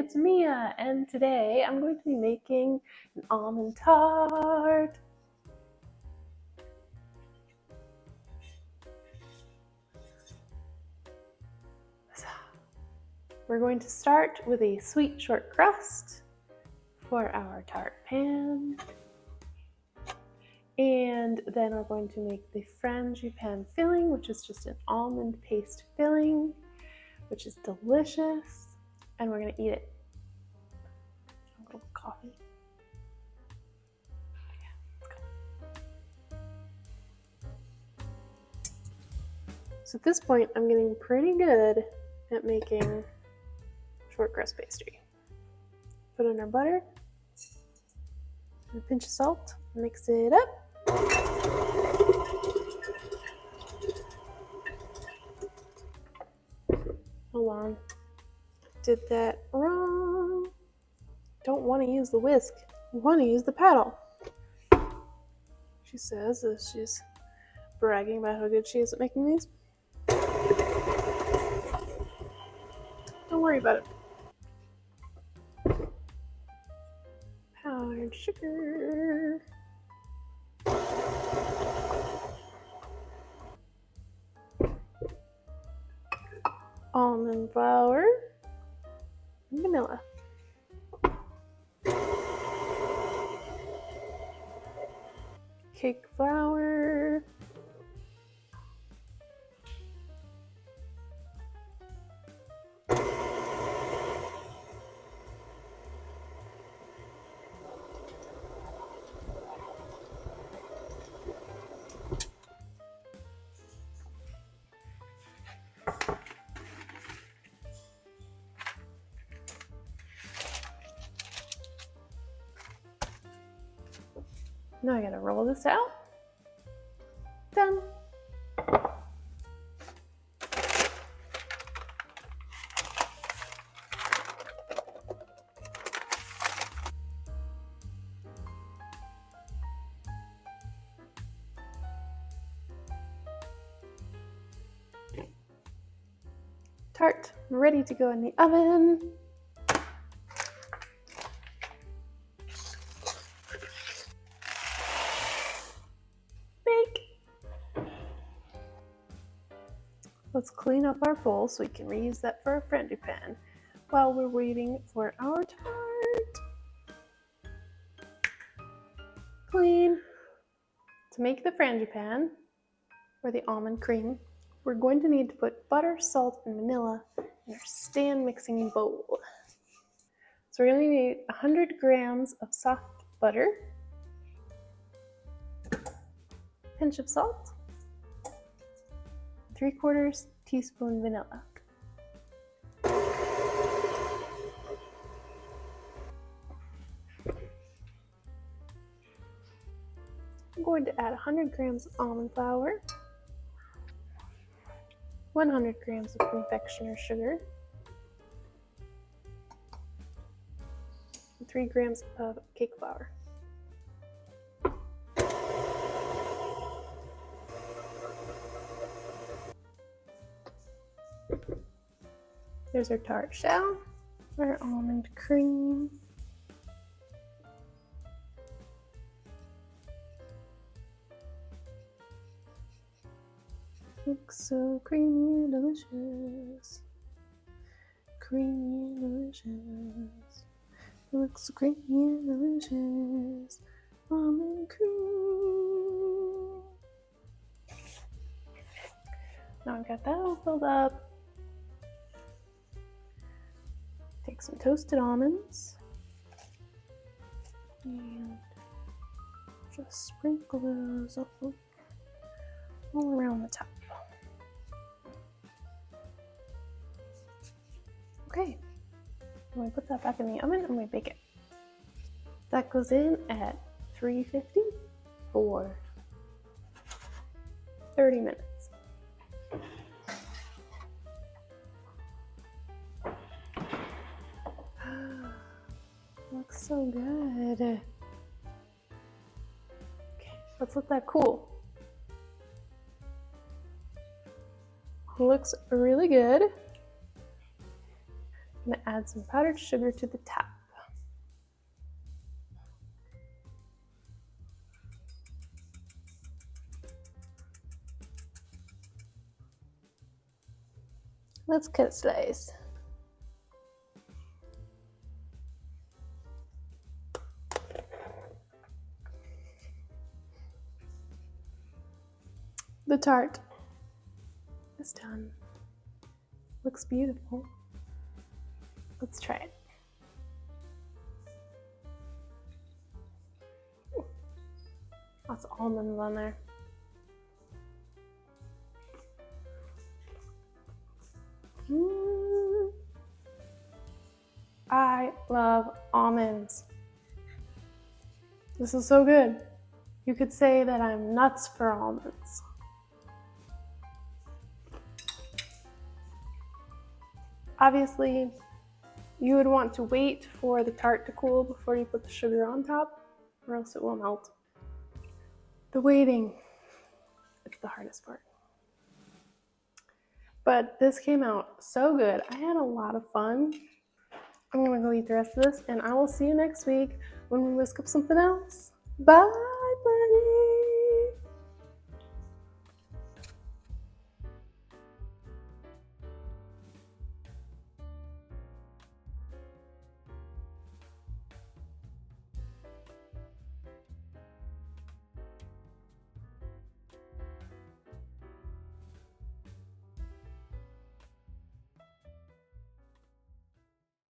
it's Mia, and today I'm going to be making an almond tart. We're going to start with a sweet short crust for our tart pan. And then we're going to make the frangipane filling, which is just an almond paste filling, which is delicious. And we're going to eat it. A little coffee. So at this point, I'm getting pretty good at making short crust pastry. Put in our butter, and a pinch of salt, mix it up. Hold on, did that wrong. Don't want to use the whisk, you want to use the paddle. She says as she's bragging about how good she is at making these. Don't worry about it. Powdered sugar. Almond flour. And vanilla. Cake flour. Now I gotta roll this out. Done. Tart ready to go in the oven. Let's clean up our bowl so we can reuse that for our frangipane while we're waiting for our tart. Clean. To make the frangipane, or the almond cream, we're going to need to put butter, salt, and vanilla in our stand mixing bowl. So we're going to need 100 grams of soft butter, a pinch of salt, 3/4 teaspoon vanilla. I'm going to add 100 grams of almond flour, 100 grams of confectioner sugar, and 3 grams of cake flour. There's our tart shell, our almond cream. Looks so creamy and delicious. Creamy and delicious. It looks so creamy and delicious. Almond cream. Now I've got that all filled up. Take some toasted almonds and just sprinkle those all around the top. Okay, I'm going to put that back in the oven and we bake it. That goes in at 350 for 30 minutes. Looks so good. Okay, let's let that cool. Looks really good. I'm going to add some powdered sugar to the top. Let's cut a slice. The tart is done. Looks beautiful. Let's try it. Lots of almonds on there. I love almonds. This is so good. You could say that I'm nuts for almonds. Obviously, you would want to wait for the tart to cool before you put the sugar on top, or else it will melt. The waiting, it's the hardest part. But this came out so good. I had a lot of fun. I'm gonna go eat the rest of this, and I will see you next week when we whisk up something else. Bye!